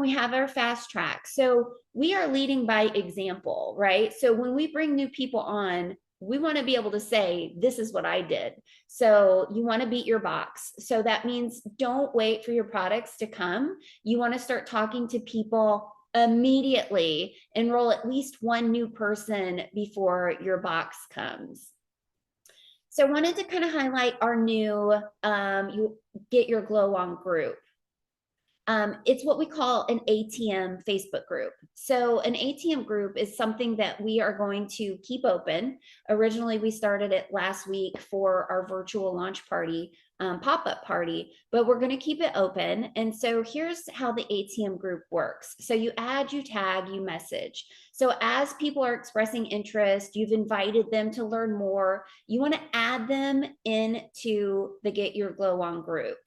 we have our fast track. So we are leading by example, right? So when we bring new people on, we want to be able to say, this is what I did. So you want to beat your box. So that means don't wait for your products to come. You want to start talking to people immediately, enroll at least one new person before your box comes. So I wanted to kind of highlight our new you get your glow on group. It's what we call an ATM Facebook group. So, an ATM group is something that we are going to keep open. Originally, we started it last week for our virtual launch party, pop up party, but we're going to keep it open. And so, here's how the ATM group works. So, you add, you tag, you message. So, as people are expressing interest, you've invited them to learn more, you want to add them into the Get Your Glow On group.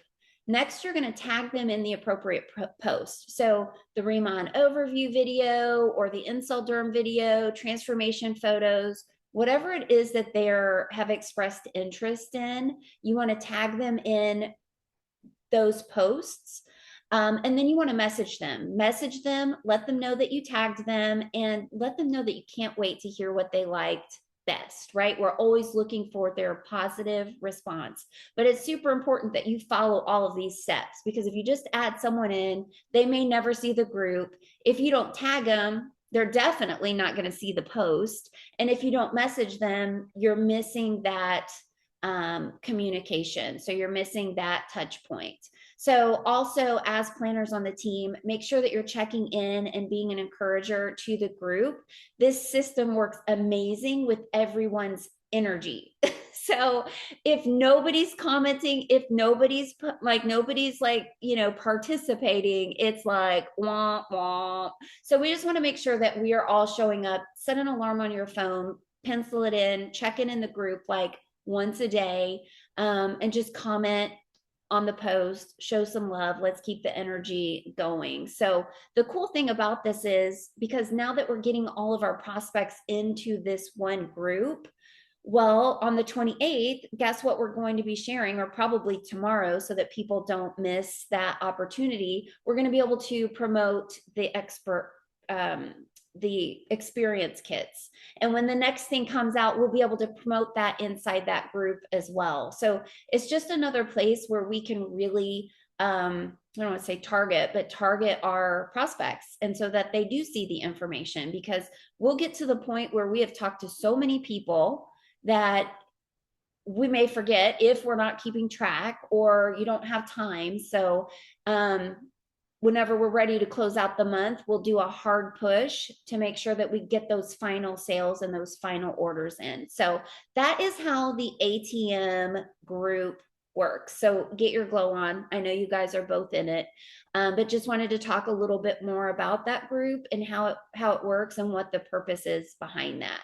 Next, you're going to tag them in the appropriate post. So the Riemann overview video or the Incel Derm video, transformation photos, whatever it is that they have expressed interest in, you want to tag them in those posts. And then you want to message them, let them know that you tagged them, and let them know that you can't wait to hear what they liked best, right? We're always looking for their positive response. But it's super important that you follow all of these steps, because if you just add someone in, they may never see the group. If you don't tag them, they're definitely not going to see the post. And if you don't message them, you're missing that communication. So you're missing that touch point. So also, as planners on the team, make sure that you're checking in and being an encourager to the group. This system works amazing with everyone's energy. So if nobody's commenting, if nobody's participating, it's like womp womp. So we just want to make sure that we are all showing up. Set an alarm on your phone, pencil it in, check in the group like once a day, and just comment on the post, show some love. Let's keep the energy going. So the cool thing about this is, because now that we're getting all of our prospects into this one group, well, on the 28th, guess what we're going to be sharing, or probably tomorrow, so that people don't miss that opportunity. We're going to be able to promote the experience kits. And when the next thing comes out, we'll be able to promote that inside that group as well. So it's just another place where we can really, I don't want to say target, but target our prospects, and so that they do see the information, because we'll get to the point where we have talked to so many people that we may forget if we're not keeping track, or you don't have time. So whenever we're ready to close out the month, we'll do a hard push to make sure that we get those final sales and those final orders in. So that is how the ATM group works. So Get Your Glow On. I know you guys are both in it, but just wanted to talk a little bit more about that group and how it works and what the purpose is behind that.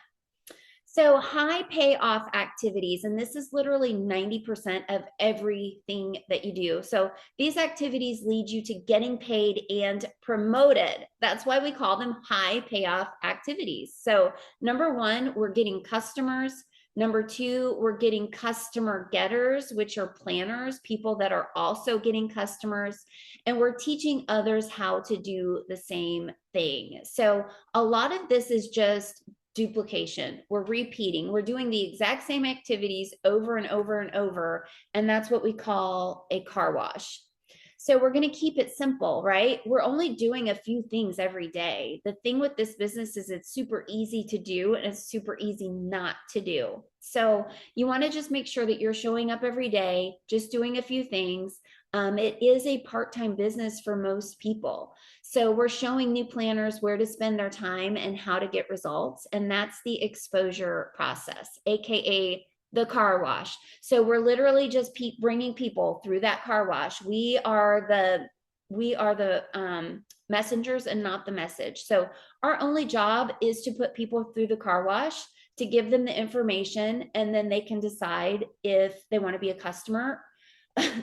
So high payoff activities, and this is literally 90% of everything that you do. So these activities lead you to getting paid and promoted. That's why we call them high payoff activities. So number one, we're getting customers. Number two, we're getting customer getters, which are planners, people that are also getting customers. And we're teaching others how to do the same thing. So a lot of this is just duplication. We're repeating. We're doing the exact same activities over and over and over. And that's what we call a car wash. So we're going to keep it simple, right? We're only doing a few things every day. The thing with this business is it's super easy to do and it's super easy not to do. So you want to just make sure that you're showing up every day, just doing a few things. It is a part-time business for most people. So we're showing new planners where to spend their time and how to get results. And that's the exposure process, AKA the car wash. So we're literally just bringing people through that car wash. We are the messengers and not the message. So our only job is to put people through the car wash, to give them the information, and then they can decide if they want to be a customer.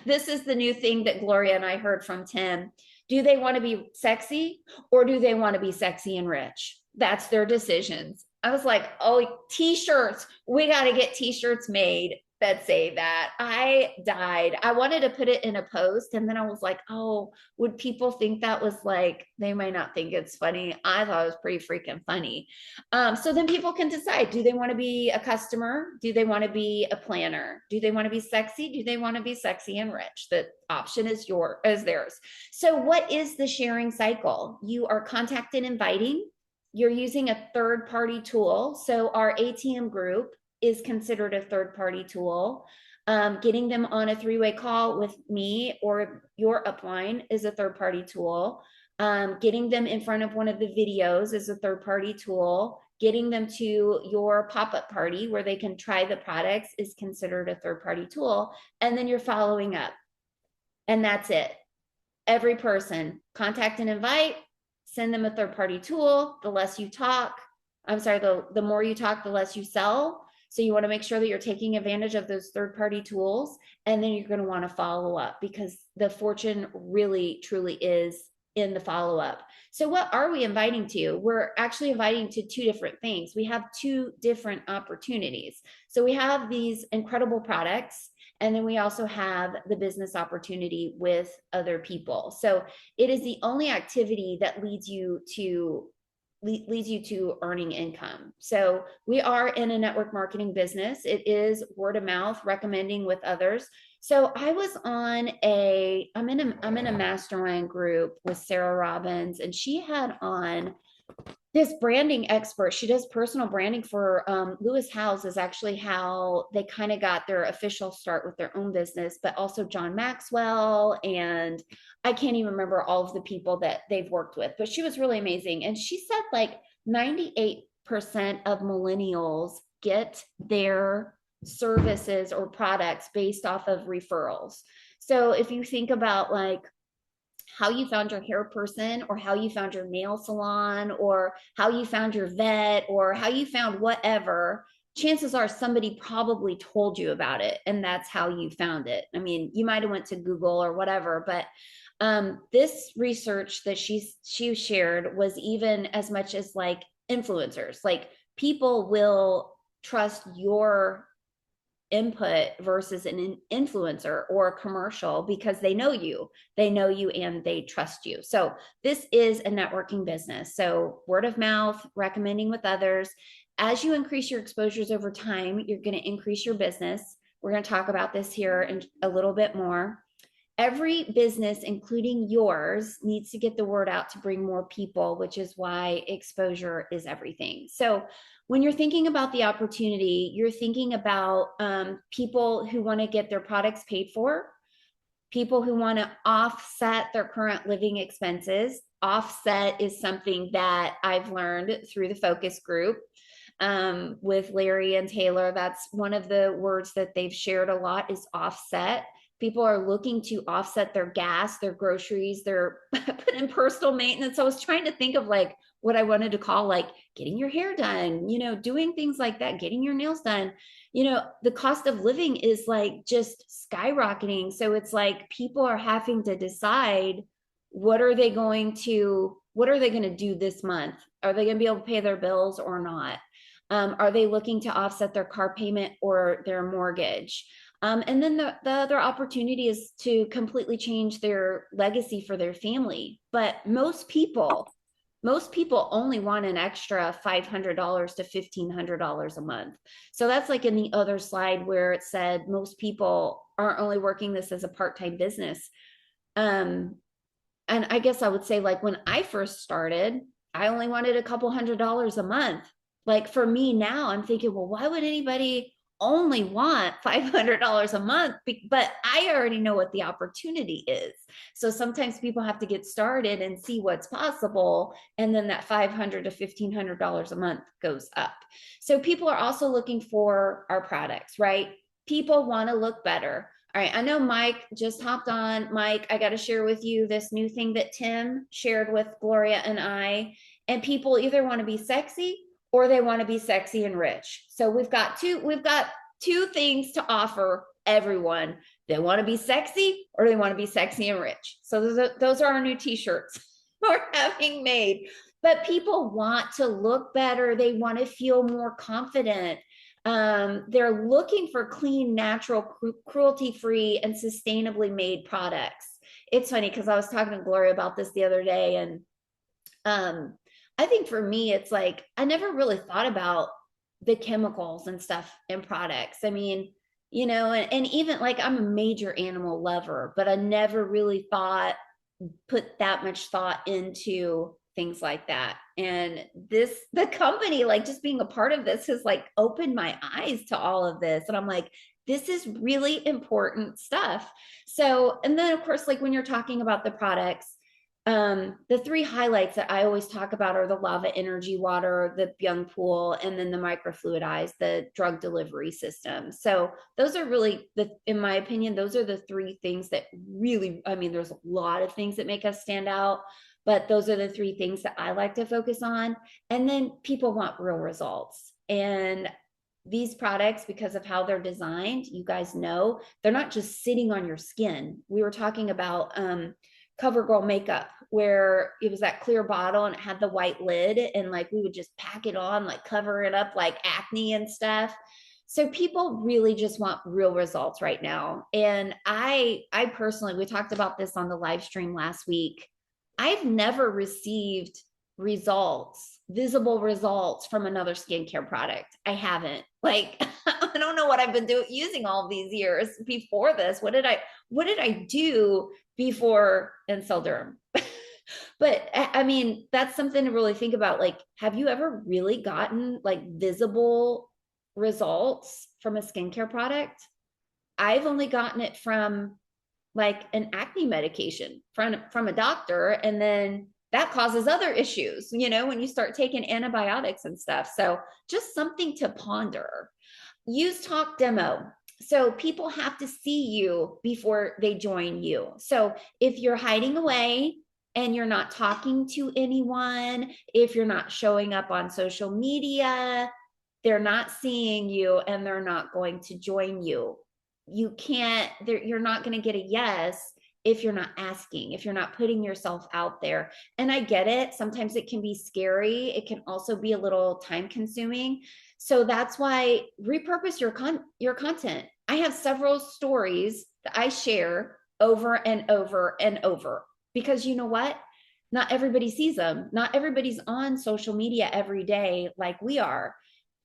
This is the new thing that Gloria and I heard from Tim. Do they want to be sexy, or do they want to be sexy and rich? That's their decisions. I was like, oh, t-shirts. We got to get t-shirts made. that say that. I died. I wanted to put it in a post and then I was like, oh, would people think that was like, they might not think it's funny. I thought it was pretty freaking funny. So then people can decide, do they want to be a customer? Do they want to be a planner? Do they want to be sexy? Do they want to be sexy and rich? The option is theirs. So what is the sharing cycle? You are contact and inviting. You're using a third party tool. So our ATM group is considered a third party tool. Getting them on a 3-way call with me or your upline is a third party tool. Getting them in front of one of the videos is a third party tool. Getting them to your pop-up party where they can try the products is considered a third party tool. And then you're following up. And that's it. Every person, contact and invite, send them a third party tool. The less you talk, the more you talk, the less you sell. So you want to make sure that you're taking advantage of those third party tools. And then you're going to want to follow up because the fortune really, truly is in the follow up. So what are we inviting to? We're actually inviting to two different things. We have two different opportunities. So we have these incredible products. And then we also have the business opportunity with other people. So it is the only activity that leads you to earning income. So we are in a network marketing business. It is word of mouth, recommending with others. So I'm in a mastermind group with Sarah Robbins, and she had on this branding expert. She does personal branding for Lewis Howes is actually how they kind of got their official start with their own business, but also John Maxwell. And I can't even remember all of the people that they've worked with, but she was really amazing. And she said like 98% of millennials get their services or products based off of referrals. So if you think about like how you found your hair person or how you found your nail salon or how you found your vet or how you found whatever, chances are somebody probably told you about it and that's how you found it. I mean, you might have went to Google or whatever, but this research that she shared was even as much as like influencers, like people will trust your input versus an influencer or a commercial because they know you and they trust you. So this is a networking business. So word of mouth, recommending with others. As you increase your exposures over time, you're going to increase your business. We're going to talk about this here in a little bit more. Every business, including yours, needs to get the word out to bring more people, which is why exposure is everything. So when you're thinking about the opportunity, you're thinking about people who want to get their products paid for, people who want to offset their current living expenses. Offset is something that I've learned through the focus group with Larry and Taylor. That's one of the words that they've shared a lot is offset. People are looking to offset their gas, their groceries, their put in personal maintenance. I was trying to think of like what I wanted to call like getting your hair done, doing things like that, getting your nails done. The cost of living is like just skyrocketing. So it's like people are having to decide what are they going to do this month? Are they going to be able to pay their bills or not? Are they looking to offset their car payment or their mortgage? And then the other opportunity is to completely change their legacy for their family. But most people only want an extra $500 to $1,500 a month. So that's like in the other slide where it said most people are only working this as a part-time business. And I guess I would say like when I first started, I only wanted a couple $100s a month. Like for me now, I'm thinking, well, why would anybody only want $500 a month? But I already know what the opportunity is. So sometimes people have to get started and see what's possible. And then that $500 to $1,500 a month goes up. So people are also looking for our products, right? People want to look better. All right, I know Mike just hopped on. Mike, I got to share with you this new thing that Tim shared with Gloria and I. And people either want to be sexy or they want to be sexy and rich. So we've got two things to offer everyone. They want to be sexy or they want to be sexy and rich. So those are our new t-shirts we're having made. But people want to look better. They want to feel more confident. They're looking for clean, natural, cruelty-free, and sustainably made products. It's funny because I was talking to Gloria about this the other day, and um, I think for me, it's like I never really thought about the chemicals and stuff in products. I mean, and even like I'm a major animal lover, but I never really put that much thought into things like that. And the company, like just being a part of this has like opened my eyes to all of this. And I'm like, this is really important stuff. So, and then of course, like when you're talking about the products, the three highlights that I always talk about are the lava energy water, the Byung Pool, and then the microfluidized, the drug delivery system. So those are really in my opinion, those are the three things that really, I mean, there's a lot of things that make us stand out, but those are the three things that I like to focus on. And then people want real results. And these products, because of how they're designed, you guys know, they're not just sitting on your skin. We were talking about CoverGirl makeup, where it was that clear bottle and it had the white lid, and like we would just pack it on, like cover it up like acne and stuff. So people really just want real results right now. And I personally, we talked about this on the live stream last week. I've never received visible results from another skincare product. I haven't. Like I don't know what I've been doing using all these years before this. What did I do before Enselderm? But I mean, that's something to really think about. Like, have you ever really gotten like visible results from a skincare product? I've only gotten it from like an acne medication from a doctor, and then that causes other issues, when you start taking antibiotics and stuff. So just something to ponder. Use talk demo. So people have to see you before they join you. So if you're hiding away and you're not talking to anyone, if you're not showing up on social media, they're not seeing you and they're not going to join you. You're not going to get a yes if you're not asking, if you're not putting yourself out there. And I get it. Sometimes it can be scary. It can also be a little time consuming. So that's why repurpose your content. I have several stories that I share over and over and over, because you know what? Not everybody sees them. Not everybody's on social media every day like we are.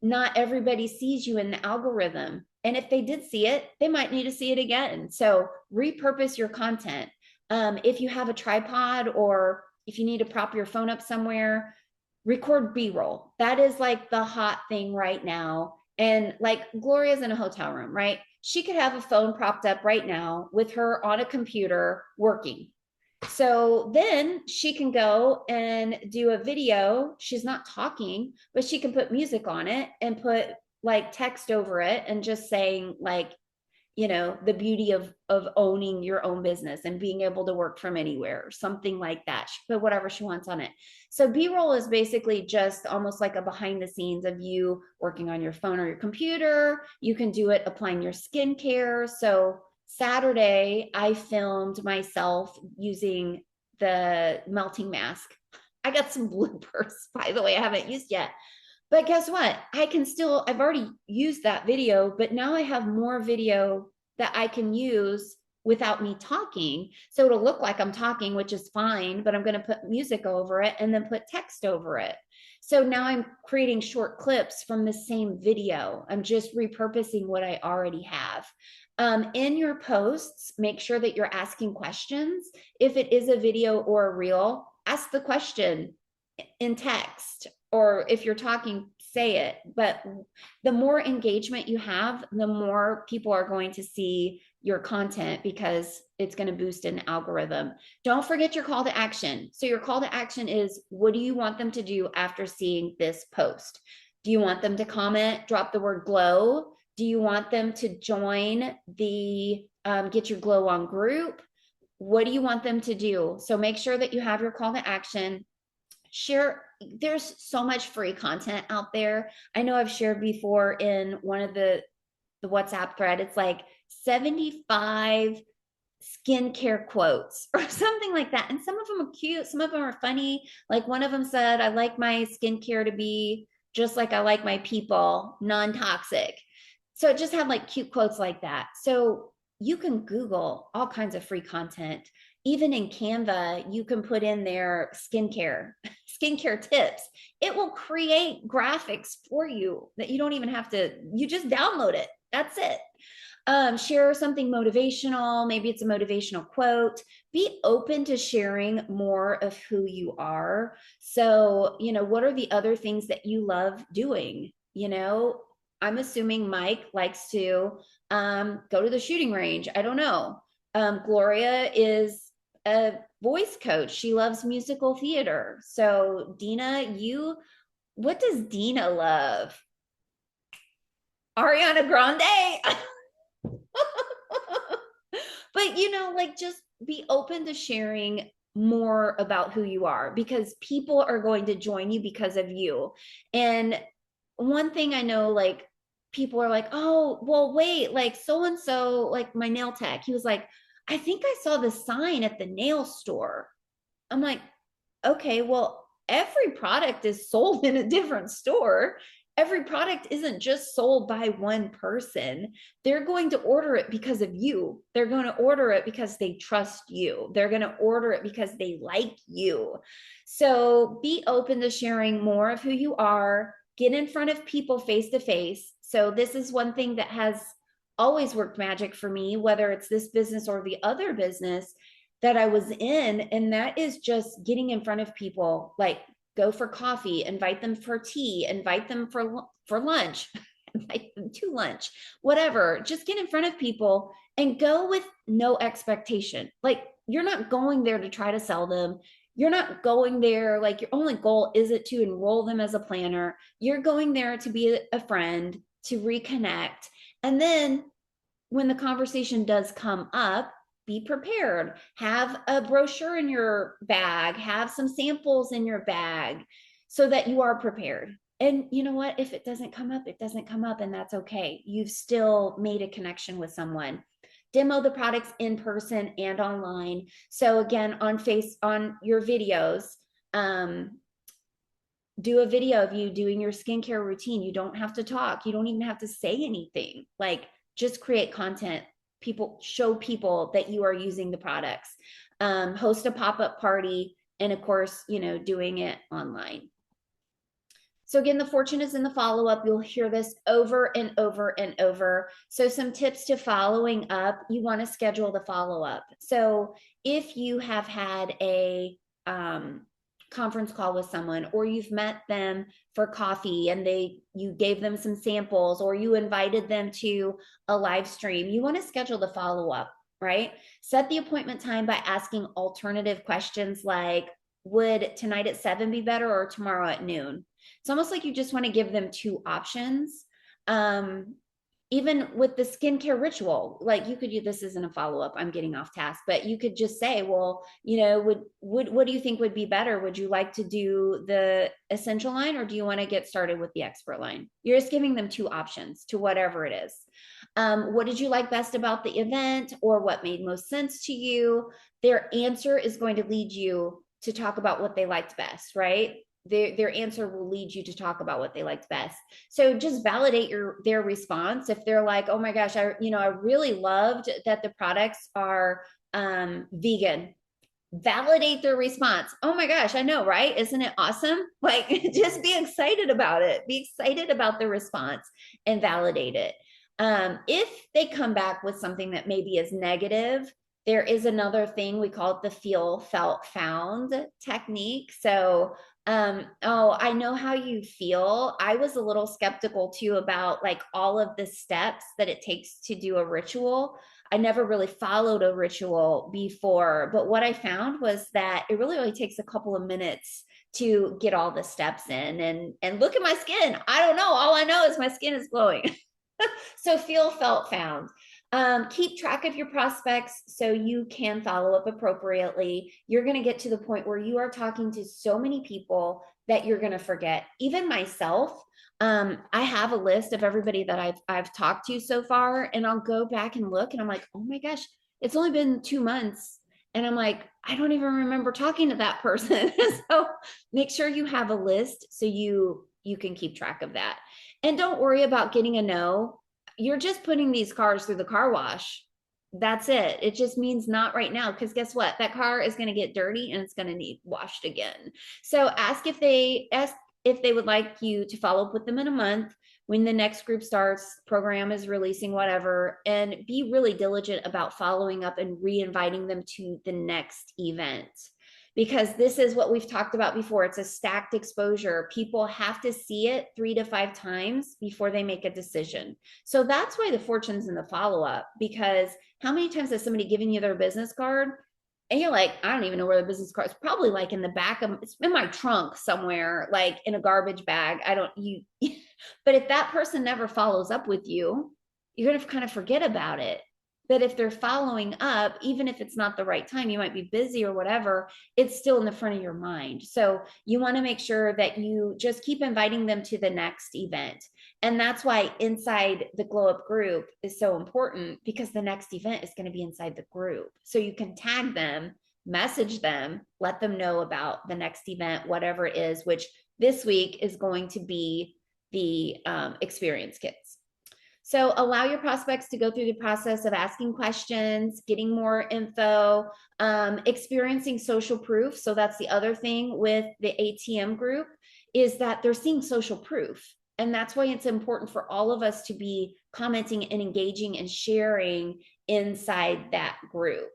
Not everybody sees you in the algorithm. And if they did see it, they might need to see it again. So repurpose your content. If you have a tripod, or if you need to prop your phone up somewhere, record B-roll. That is like the hot thing right now. And like Gloria's in a hotel room, right? She could have a phone propped up right now with her on a computer working. So then she can go and do a video. She's not talking, but she can put music on it and put like text over it and just saying like, the beauty of owning your own business and being able to work from anywhere, or something like that. She put whatever she wants on it. So B-roll is basically just almost like a behind the scenes of you working on your phone or your computer. You can do it applying your skincare. So Saturday, I filmed myself using the melting mask. I got some bloopers, by the way, I haven't used yet. But guess what? I've already used that video, but now I have more video that I can use without me talking. So it'll look like I'm talking, which is fine, but I'm going to put music over it and then put text over it. So now I'm creating short clips from the same video. I'm just repurposing what I already have. In your posts, make sure that you're asking questions. If it is a video or a reel, ask the question in text, or if you're talking, say it. But the more engagement you have, the more people are going to see your content, because it's going to boost an algorithm. Don't forget your call to action. So your call to action is, what do you want them to do after seeing this post? Do you want them to comment, drop the word glow? Do you want them to join the Get Your Glow On group? What do you want them to do? So make sure that you have your call to action. Share. There's so much free content out there. I know I've shared before in one of the WhatsApp thread, it's like 75 skincare quotes or something like that. And some of them are cute, some of them are funny. Like one of them said, I like my skincare to be just like I like my people, non-toxic. So it just had like cute quotes like that. So you can Google all kinds of free content. Even in Canva, you can put in their skincare tips. It will create graphics for you that you don't even have to, you just download it. That's it. Share something motivational. Maybe it's a motivational quote. Be open to sharing more of who you are. So, what are the other things that you love doing? I'm assuming Mike likes to go to the shooting range. I don't know. Gloria is a voice coach. She loves musical theater. So, Dina, what does Dina love? Ariana Grande. But like, just be open to sharing more about who you are, because people are going to join you because of you. And one thing I know, like, people are like, oh, well, wait, like so and so, like my nail tech, he was like, I think I saw the sign at the nail store. I'm like, okay, well, every product is sold in a different store. Every product isn't just sold by one person. They're going to order it because of you. They're going to order it because they trust you. They're going to order it because they like you. So be open to sharing more of who you are. Get in front of people face to face. So this is one thing that has always worked magic for me, whether it's this business or the other business that I was in. And that is just getting in front of people, like go for coffee, invite them for tea, invite them for lunch, invite them to lunch, whatever. Just get in front of people and go with no expectation. Like, you're not going there to try to sell them. You're not going there, like, your only goal isn't to enroll them as a planner. You're going there to be a friend, to reconnect. And then when the conversation does come up, be prepared. Have a brochure in your bag, have some samples in your bag so that you are prepared. And you know what? If it doesn't come up, it doesn't come up, and that's okay. You've still made a connection with someone. Demo the products in person and online. So again, on your videos, do a video of you doing your skincare routine. You don't have to talk. You don't even have to say anything. Like, just create content. Show people that you are using the products. Host a pop-up party, and of course, doing it online. So again, the fortune is in the follow-up. You'll hear this over and over and over. So some tips to following up. You want to schedule the follow-up. So if you have had a conference call with someone, or you've met them for coffee and you gave them some samples, or you invited them to a live stream, you want to schedule the follow-up, right? Set the appointment time by asking alternative questions like, would tonight at 7 be better, or tomorrow at noon? It's almost like you just want to give them two options. Even with the skincare ritual, like, you could do, this isn't a follow-up, I'm getting off task, but you could just say, well, what do you think would be better? Would you like to do the essential line, or do you want to get started with the expert line? You're just giving them two options to whatever it is. What did you like best about the event, or what made most sense to you? Their answer is going to lead you to talk about what they liked best, right? Their answer will lead you to talk about what they liked best. So just validate their response. If they're like, oh my gosh, I really loved that the products are vegan, validate their response. Oh my gosh, I know, right? Isn't it awesome? Like, just be excited about it. Be excited about the response and validate it. If they come back with something that maybe is negative, there is another thing, we call it the feel, felt, found technique. So oh, I know how you feel. I was a little skeptical too about, like, all of the steps that it takes to do a ritual. I never really followed a ritual before, but what I found was that it really only takes a couple of minutes to get all the steps in. And look at my skin. I don't know. All I know is my skin is glowing. So feel, felt, found. Keep track of your prospects so you can follow up appropriately. You're going to get to the point where you are talking to so many people that you're going to forget. Even myself, I have a list of everybody that I've talked to so far, and I'll go back and look, and I'm like, oh my gosh, it's only been 2 months. And I'm like, I don't even remember talking to that person. So make sure you have a list so you you can keep track of that. And don't worry about getting a no. You're just putting these cars through the car wash. That's it. It just means not right now. Because guess what? That car is going to get dirty and it's going to need washed again. So ask if they would like you to follow up with them in a month when the next group starts, program is releasing, whatever, and be really diligent about following up and re-inviting them to the next event. Because this is what we've talked about before. It's a stacked exposure. People have to see it 3 to 5 times before they make a decision. So that's why the fortune's in the follow-up, because how many times has somebody given you their business card and you're like, I don't even know where the business card is. Probably like in the back of, it's in my trunk somewhere, like in a garbage bag. I don't, you, but if that person never follows up with you, you're going to kind of forget about it. But if they're following up, even if it's not the right time, you might be busy or whatever, it's still in the front of your mind. So you want to make sure that you just keep inviting them to the next event. And that's why inside the Glow Up group is so important, because the next event is going to be inside the group. So you can tag them, message them, let them know about the next event, whatever it is, which this week is going to be the experience kits. So allow your prospects to go through the process of asking questions, getting more info, experiencing social proof. So that's the other thing with the ATM group, is that they're seeing social proof. And that's why it's important for all of us to be commenting and engaging and sharing inside that group.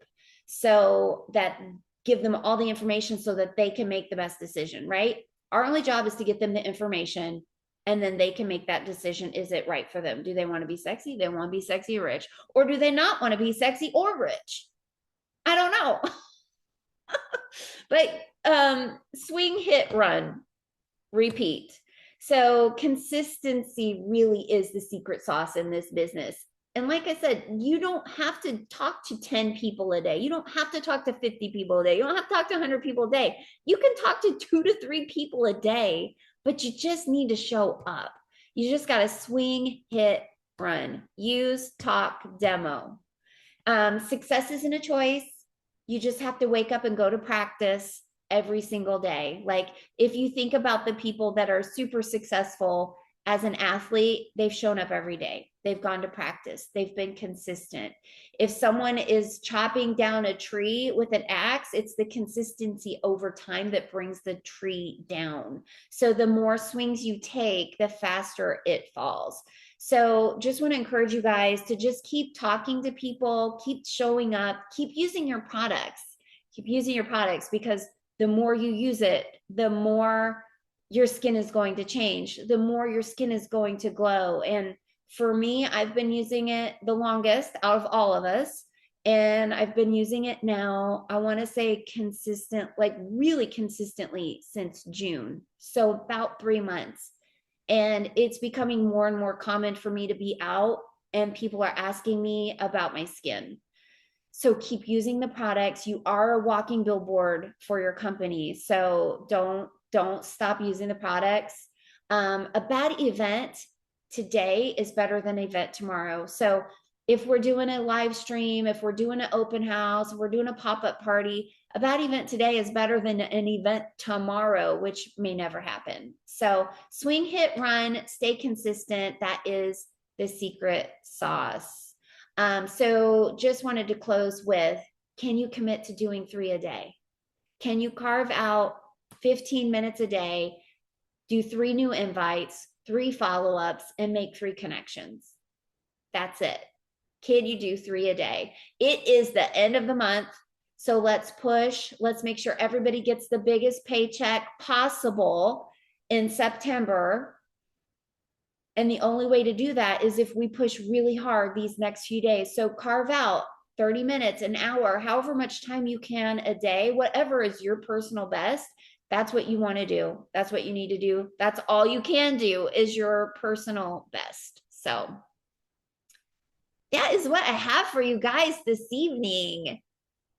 So that give them all the information so that they can make the best decision, right? Our only job is to get them the information, and then they can make that decision. Is it right for them? Do they want to be sexy? Do they want to be sexy or rich? Or do they not want to be sexy or rich? I don't know. But swing, hit, run, repeat. So consistency really is the secret sauce in this business. And like I said, you don't have to talk to 10 people a day. You don't have to talk to 50 people a day. You don't have to talk to 100 people a day. You can talk to 2 to 3 people a day, but you just need to show up. You just got to swing, hit, run, use, talk, demo. Success isn't a choice. You just have to wake up and go to practice every single day. Like if you think about the people that are super successful as an athlete, they've shown up every day. They've gone to practice. They've been consistent. If someone is chopping down a tree with an axe, it's the consistency over time that brings the tree down. So the more swings you take, the faster it falls. So just want to encourage you guys to just keep talking to people, keep showing up, keep using your products. Keep using your products, because the more you use it, the more your skin is going to change, the more your skin is going to glow. And for me, I've been using it the longest out of all of us. And I've been using it now, I want to say consistent, like really consistently since June. So about 3 months. And it's becoming more and more common for me to be out and people are asking me about my skin. So keep using the products. You are a walking billboard for your company. So don't stop using the products. A bad event today is better than an event tomorrow. So if we're doing a live stream, if we're doing an open house, if we're doing a pop-up party, a bad event today is better than an event tomorrow, which may never happen. So swing, hit, run, stay consistent. That is the secret sauce. So just wanted to close with, can you commit to doing 3 a day? Can you carve out 15 minutes a day, do 3 new invites, 3 follow-ups, and make 3 connections? That's it. Can you do 3 a day? It is the end of the month. So let's push. Let's make sure everybody gets the biggest paycheck possible in September. And the only way to do that is if we push really hard these next few days. So carve out 30 minutes, an hour, however much time you can a day, whatever is your personal best. That's what you want to do. That's what you need to do. That's all you can do is your personal best. So that is what I have for you guys this evening.